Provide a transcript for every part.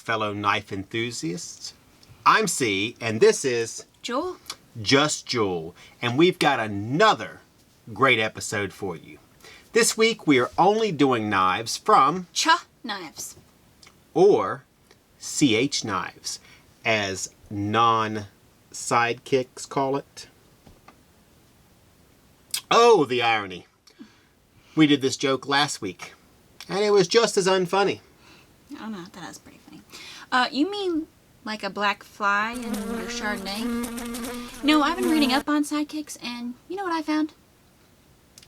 fellow knife enthusiasts. I'm Cee, and this is Jul. Just Jul, and we've got another great episode for you. This week we are only doing knives from Knives. or CH knives, as non-sidekicks call it. Oh, the irony. We did this joke last week, and it was just as unfunny. Oh no, that was pretty funny. You mean like a black fly in your Chardonnay? No, I've been reading up on sidekicks, and you know what I found?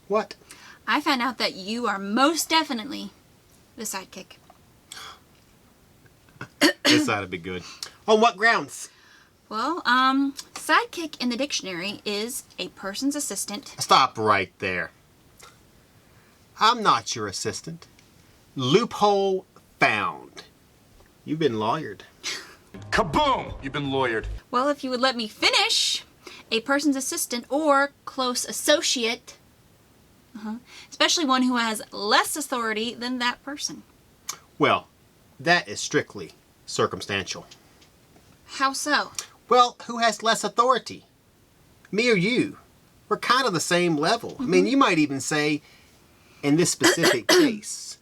What? I found out that you are most definitely the sidekick. This ought to be good. On what grounds? Well, sidekick in the dictionary is a person's assistant. Stop right there. I'm not your assistant. Loophole found. You've been lawyered. Kaboom! You've been lawyered. Well, if you would let me finish, a person's assistant or close associate, especially one who has less authority than that person. Well, that is strictly circumstantial. How so? Well, who has less authority? Me or you? We're kind of the same level. I mean, you might even say, in this specific case,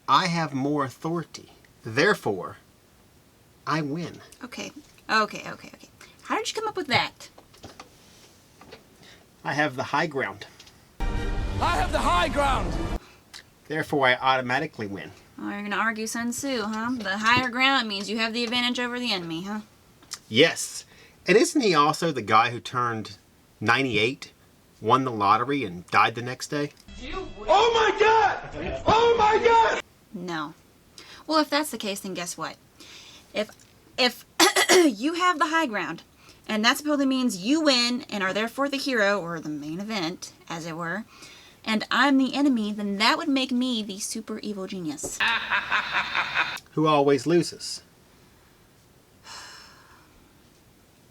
I have more authority. Therefore, I win. Okay. How did you come up with that? I have the high ground. I have the high ground! Therefore, I automatically win. Oh, you're going to argue Sun Tzu, huh? The higher ground means you have the advantage over the enemy, huh? Yes. And isn't he also the guy who turned 98, won the lottery, and died the next day? Oh my god! Oh my god! No. Well, if that's the case, then guess what? If you have the high ground, and that supposedly means you win and are therefore the hero, or the main event, as it were, and I'm the enemy, then that would make me the super evil genius. Who always loses.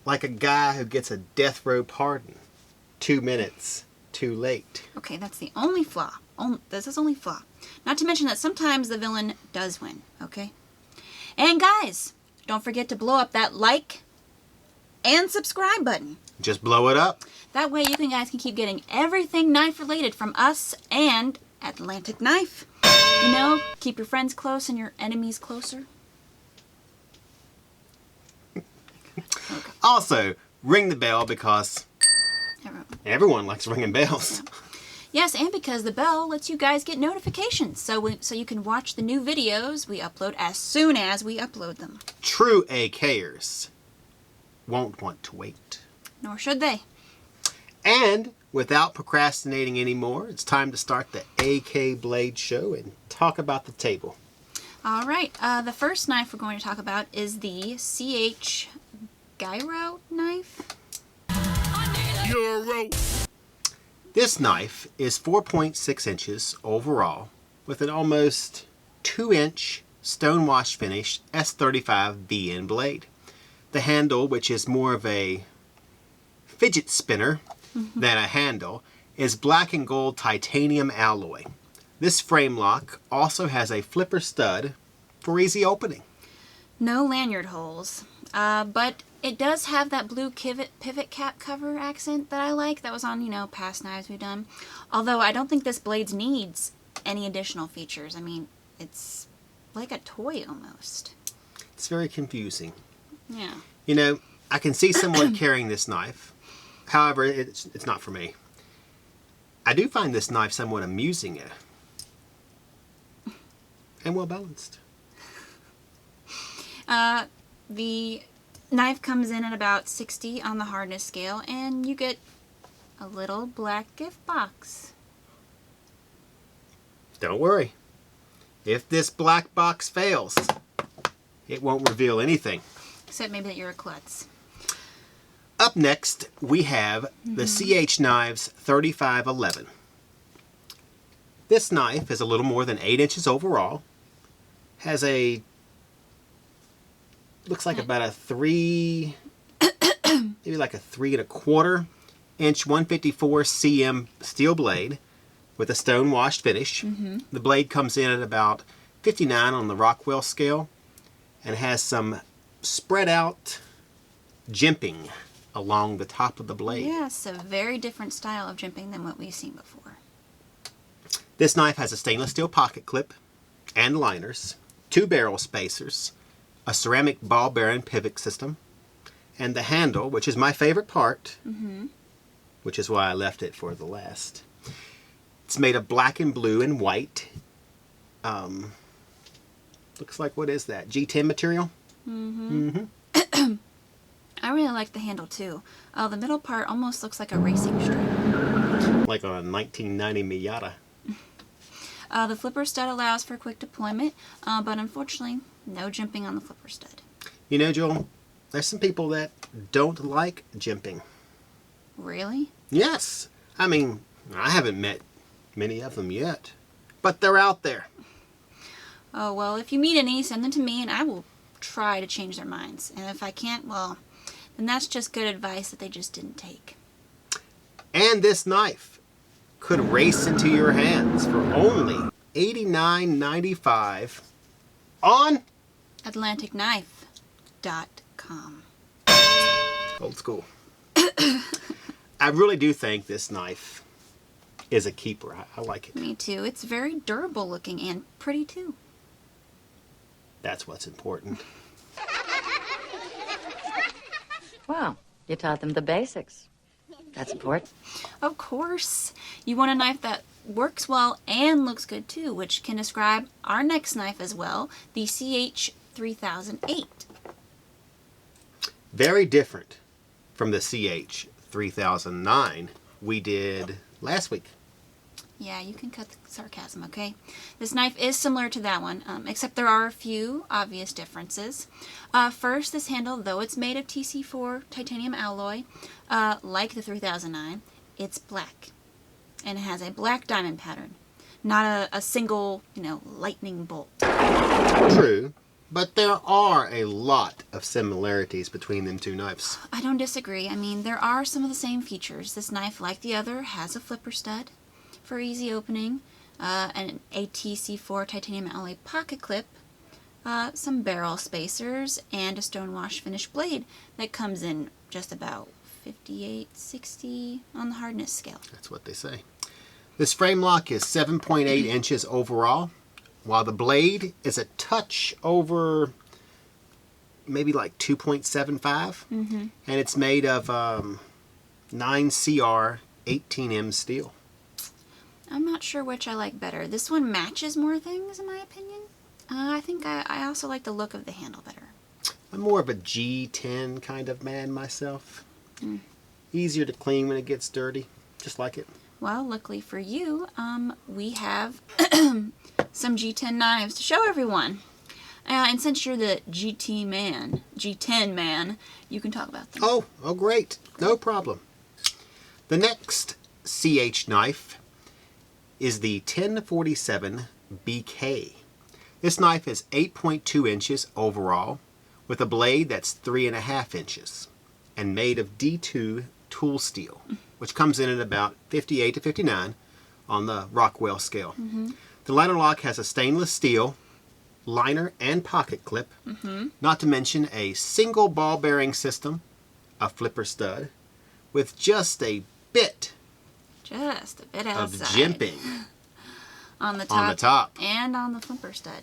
Like a guy who gets a death row pardon 2 minutes too late. Okay, that's the only flaw. This is only flaw. Not to mention that sometimes the villain does win, okay? And guys, don't forget to blow up that like and subscribe button. Just blow it up. That way you guys can keep getting everything knife related from us and Atlantic Knife. You know, keep your friends close and your enemies closer. Okay. Also, ring the bell because everyone likes ringing bells. Yeah. Yes, and because the bell lets you guys get notifications, so you can watch the new videos we upload as soon as we upload them. True AKers won't want to wait. Nor should they. And without procrastinating anymore, it's time to start the AK Blade show and talk about the table. All right, the first knife we're going to talk about is the CH Gyro knife. This knife is 4.6 inches overall with an almost 2-inch stonewash finish S35 BN blade. The handle, which is more of a fidget spinner than a handle, is black and gold titanium alloy. This frame lock also has a flipper stud for easy opening. No lanyard holes, but it does have that blue pivot cap cover accent that I like. That was on, past knives we've done. Although I don't think this blade needs any additional features. I mean, it's like a toy almost. It's very confusing. Yeah. I can see someone carrying this knife. However, it's not for me. I do find this knife somewhat amusing and well balanced. The knife comes in at about 60 on the hardness scale, and you get a little black gift box. Don't worry. If this black box fails, it won't reveal anything. Except maybe that you're a klutz. Up next, we have the CH Knives 3511. This knife is a little more than 8 inches overall. Has a, looks like about a 3, maybe like a 3 1/4 inch 154 cm steel blade with a stone washed finish. The blade comes in at about 59 on the Rockwell scale. and has some spread out jimping along the top of the blade. Yes, a very different style of jimping than what we've seen before. This knife has a stainless steel pocket clip and liners, 2 barrel spacers, a ceramic ball bearing pivot system, and the handle, which is my favorite part, which is why I left it for the last. It's made of black and blue and white. Looks like, what is that? G10 material? I really like the handle too. The middle part almost looks like a racing strip. Like a 1990 Miata. The flipper stud allows for quick deployment, but unfortunately, no jimping on the flipper stud. You know, Jul, there's some people that don't like jimping. Really? Yes. I mean, I haven't met many of them yet, but they're out there. Oh, well, if you meet any, send them to me and I will try to change their minds. And if I can't, well, then that's just good advice that they just didn't take. And this knife could race into your hands for only $89.95 on AtlanticKnife.com. Old school. I really do think this knife is a keeper. I like it. Me too. It's very durable looking and pretty too. That's what's important. Well, you taught them the basics. That's important. Of course. You want a knife that works well and looks good too, which can describe our next knife as well, the CH3008. Very different from the CH3009 we did last week. Yeah, you can cut the sarcasm, okay? This knife is similar to that one, except there are a few obvious differences. First, this handle, though it's made of TC4 titanium alloy, like the 3009, it's black. And it has a black diamond pattern, not a single, lightning bolt. True, but there are a lot of similarities between them two knives. I don't disagree. I mean, there are some of the same features. This knife, like the other, has a flipper stud for easy opening, an ATC4 titanium alloy pocket clip, some barrel spacers, and a stonewash finish blade that comes in just about 58-60 on the hardness scale. That's what they say. This frame lock is 7.8 inches overall, while the blade is a touch over maybe like 2.75, and it's made of 9CR 18M steel. I'm not sure which I like better. This one matches more things, in my opinion. I think I also like the look of the handle better. I'm more of a G10 kind of man myself. Easier to clean when it gets dirty. Just like it. Well, luckily for you, we have some G10 knives to show everyone. And since you're the GT man, G10 man, you can talk about them. Oh, great. No problem. The next CH knife is the 1047 BK. This knife is 8.2 inches overall with a blade that's 3.5 inches and made of D2 tool steel, which comes in at about 58 to 59 on the Rockwell scale. The liner lock has a stainless steel liner and pocket clip, not to mention a single ball bearing system, a flipper stud, with just a bit outside. of jimping on the top and on the flipper stud.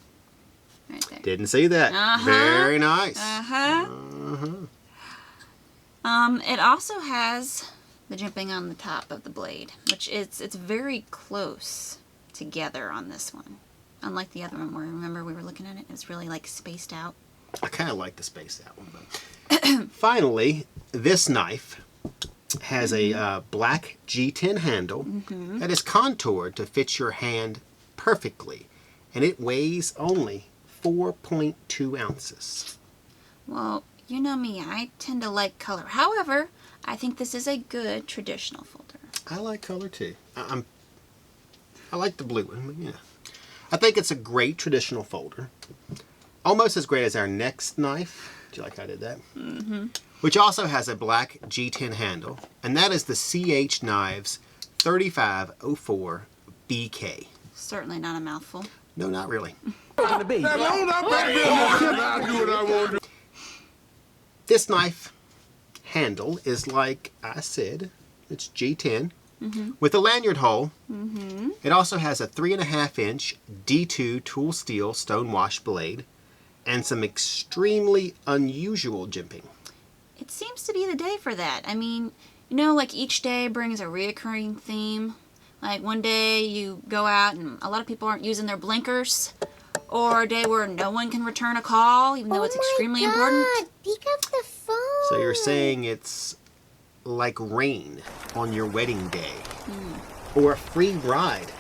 Right there. Didn't see that. Very nice. It also has the jimping on the top of the blade, which it's very close together on this one. Unlike the other one where, remember, we were looking at it, it's really like spaced out. I kind of like the spaced out one. But finally, this knife has a black G10 handle that is contoured to fit your hand perfectly, and it weighs only 4.2 ounces. Well, you know me, I tend to like color. However, I think this is a good traditional folder. I like color too. I like the blue one, but yeah. I think it's a great traditional folder. Almost as great as our next knife. Do you like how I did that? Which also has a black G10 handle, and that is the CH Knives 3504 BK. Certainly not a mouthful. No, not really. Hold up, baby. I'll do what I This knife handle is like I said, it's G10 with a lanyard hole. It also has a 3.5 inch D2 tool steel stonewash blade and some extremely unusual jimping. It seems to be the day for that. I mean, you know, like each day brings a reoccurring theme. Like one day you go out and a lot of people aren't using their blinkers. Or a day where no one can return a call, even though it's extremely important. Pick up the phone. So you're saying it's like rain on your wedding day. Or a free ride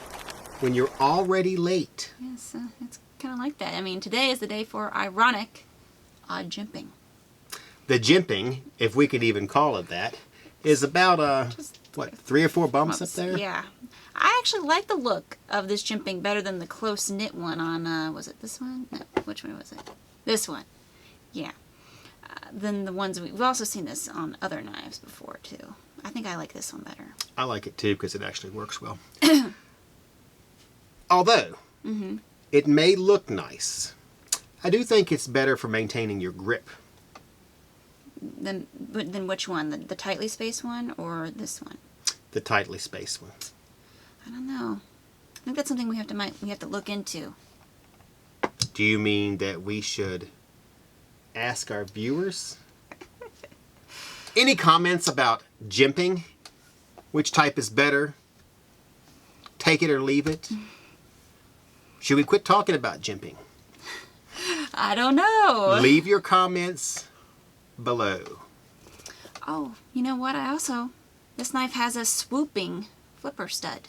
when you're already late. Yes, it's kind of like that. I mean, today is the day for ironic odd jimping. The jimping, if we could even call it that, is about, 3 or 4 bumps up there? Yeah. I actually like the look of this jimping better than the close-knit one on, was it this one? No, which one was it? This one. Yeah. Than the ones we've also seen this on other knives before, too. I think I like this one better. I like it, too, because it actually works well. Although, it may look nice, I do think it's better for maintaining your grip. Then which one? The tightly spaced one or this one? The tightly spaced one. I don't know. I think that's something we have to look into. Do you mean that we should ask our viewers? Any comments about jimping? Which type is better? Take it or leave it? Should we quit talking about jimping? I don't know. Leave your comments below. Oh, you know what? This knife has a swooping flipper stud.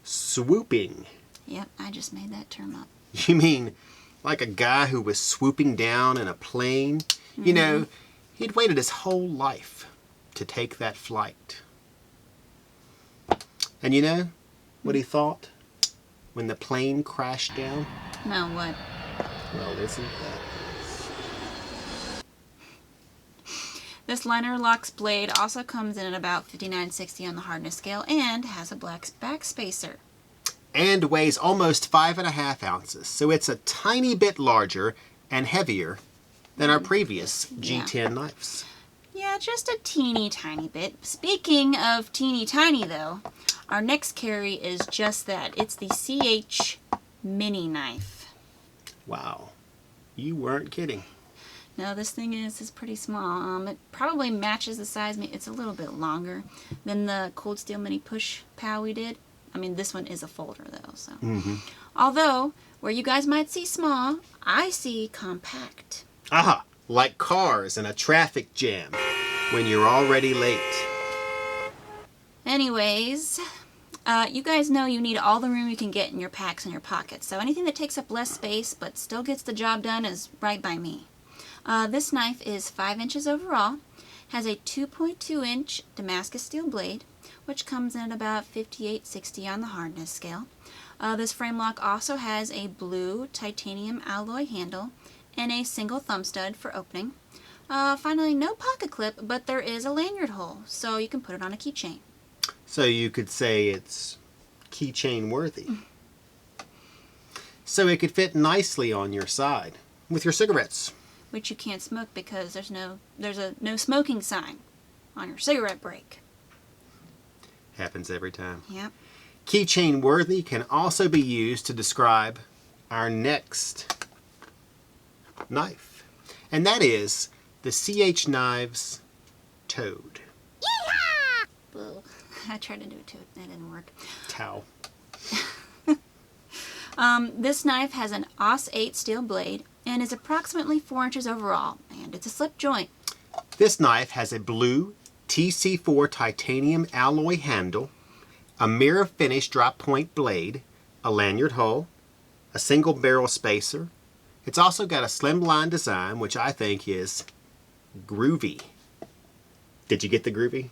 Swooping. Yep, I just made that term up. You mean like a guy who was swooping down in a plane? You know, he'd waited his whole life to take that flight. And you know what he thought when the plane crashed down? No, what? Well, isn't that... This liner locks blade also comes in at about 59/60 on the hardness scale and has a black back spacer. And weighs almost 5.5 ounces, so it's a tiny bit larger and heavier than our previous G10 knives. Yeah, just a teeny tiny bit. Speaking of teeny tiny though, our next carry is just that. It's the CH mini knife. Wow, you weren't kidding. No, this thing is pretty small. It probably matches the size. It's a little bit longer than the Cold Steel Mini Push POW we did. I mean, this one is a folder though, so. Although, where you guys might see small, I see compact. Aha, like cars in a traffic jam when you're already late. Anyways, you guys know you need all the room you can get in your packs and your pockets. So anything that takes up less space but still gets the job done is right by me. This knife is 5 inches overall, has a 2.2 inch Damascus steel blade, which comes in at about 58/60 on the hardness scale. This frame lock also has a blue titanium alloy handle and a single thumb stud for opening. Finally, no pocket clip, but there is a lanyard hole, so you can put it on a keychain. So you could say it's keychain worthy. So it could fit nicely on your side with your cigarettes. Which you can't smoke because there's a no smoking sign on your cigarette break. Happens every time. Yep. Keychain worthy can also be used to describe our next knife. And that is the CH Knives Toad. Ugh. I tried to do it too. That didn't work. Towel. This knife has an AUS 8 steel blade and is approximately 4 inches overall, and it's a slip joint. This knife has a blue TC4 titanium alloy handle, a mirror finish drop point blade, a lanyard hole, a single barrel spacer. It's also got a slimline design, which I think is groovy. Did you get the groovy?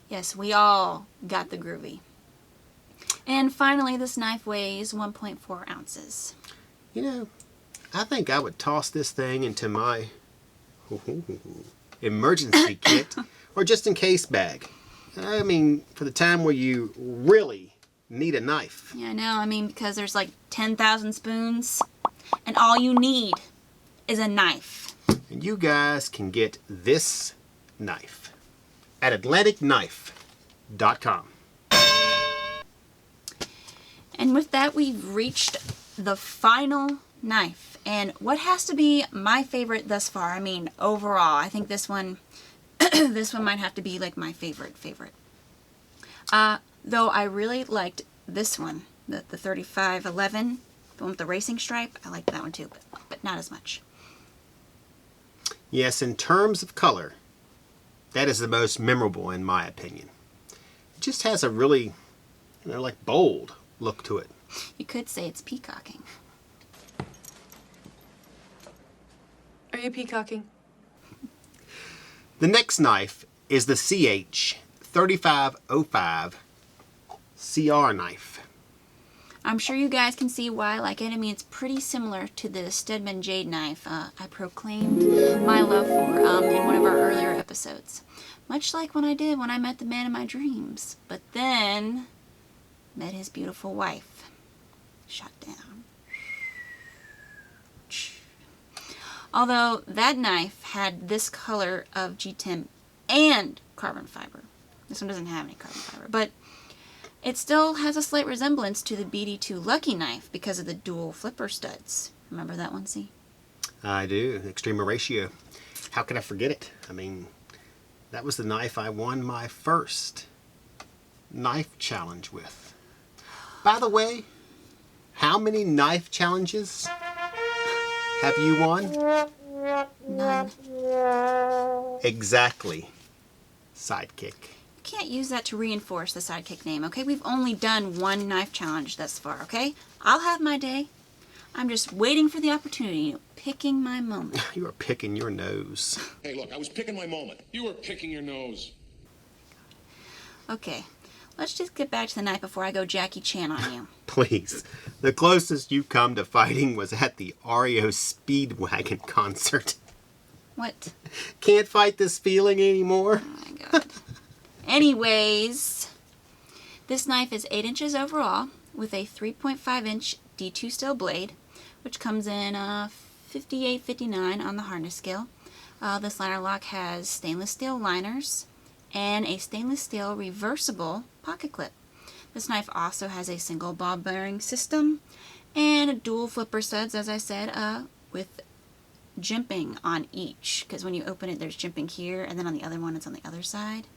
Yes, we all got the groovy. And finally, this knife weighs 1.4 ounces. You know, I think I would toss this thing into my emergency kit or just in case bag. I mean, for the time where you really need a knife. Yeah, I know. I mean, because there's like 10,000 spoons, and all you need is a knife. And you guys can get this knife at AtlanticKnife.com. And with that, we've reached the final knife. And what has to be my favorite thus far? I mean, overall, I think this one, this one might have to be like my favorite. Though I really liked this one, the 3511, the one with the racing stripe. I liked that one too, but not as much. Yes, in terms of color, that is the most memorable in my opinion. It just has a really, like bold look to it. You could say it's peacocking. Are you peacocking? The next knife is the CH3505 CR knife. I'm sure you guys can see why I like it. I mean, it's pretty similar to the Stedman Jade knife I proclaimed my love for in one of our earlier episodes. Much like when I met the man of my dreams. But then, met his beautiful wife. Shot down. Although that knife had this color of G10 and carbon fiber. This one doesn't have any carbon fiber, but it still has a slight resemblance to the BD2 Lucky knife because of the dual flipper studs. Remember that one, Cee? I do. Extreme ratio. How could I forget it? I mean, that was the knife I won my first knife challenge with. By the way, how many knife challenges have you won? None. Exactly. Sidekick. Can't use that to reinforce the sidekick name, okay? We've only done one knife challenge thus far, okay? I'll have my day. I'm just waiting for the opportunity, picking my moment. You are picking your nose. Hey, look, I was picking my moment. You were picking your nose. Okay, let's just get back to the knife before I go Jackie Chan on you. Please. The closest you've come to fighting was at the REO Speedwagon concert. What? Can't fight this feeling anymore. Oh my god. Anyways, this knife is 8 inches overall with a 3.5 inch D2 steel blade, which comes in 58.59 on the hardness scale. This liner lock has stainless steel liners and a stainless steel reversible pocket clip. This knife also has a single ball bearing system and a dual flipper studs, as I said, with jimping on each, because when you open it there's jimping here and then on the other one it's on the other side.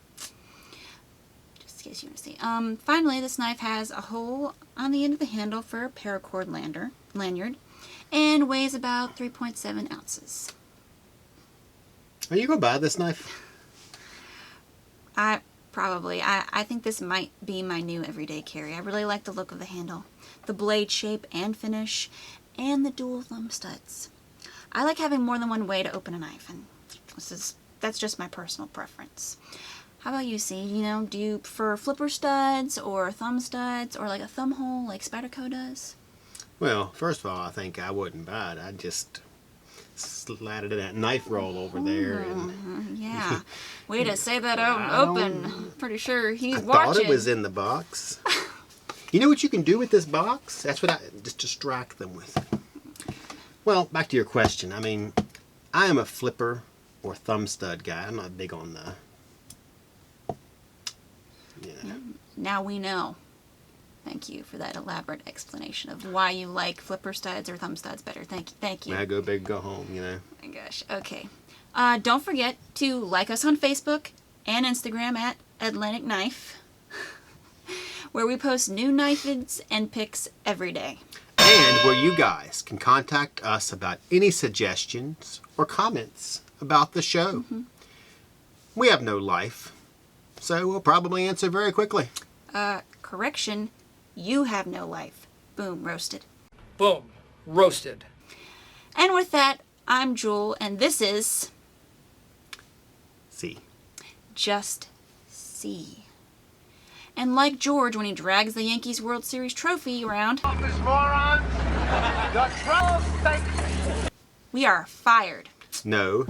In case you want to see. Finally, this knife has a hole on the end of the handle for a paracord lanyard and weighs about 3.7 ounces. Are you going to buy this knife? I think this might be my new everyday carry. I really like the look of the handle, the blade shape and finish, and the dual thumb studs. I like having more than one way to open a knife, and that's just my personal preference. How about you, Cee? Do you prefer flipper studs or thumb studs or like a thumb hole like Spyderco does? Well, first of all, I think I wouldn't buy it. I'd just slide it in that knife roll over there. And yeah. Way to say that out and open. Pretty sure he's watching. I thought it was in the box. You know what you can do with this box? That's what I just distract them with. Well, back to your question. I mean, I am a flipper or thumb stud guy. I'm not big on the... Yeah. Now we know. Thank you for that elaborate explanation of why you like flipper studs or thumb studs better. Thank you. I go big, go home, Oh my gosh. Okay. Don't forget to like us on Facebook and Instagram at Atlantic Knife, where we post new knife vids and pics every day. And where you guys can contact us about any suggestions or comments about the show. Mm-hmm. We have no life, so we'll probably answer very quickly. Correction, you have no life. Boom, roasted. Boom, roasted. And with that, I'm Jul, and this is... Cee. Just Cee. And like George when he drags the Yankees World Series trophy around... Office morons! The trouble stakes! We are fired. No,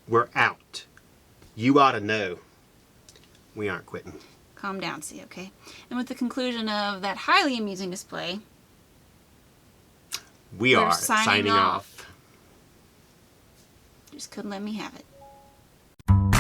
we're out. You ought to know. We aren't quitting. Calm down, Cee, okay? And with the conclusion of that highly amusing display... We we're are signing off. Just couldn't let me have it.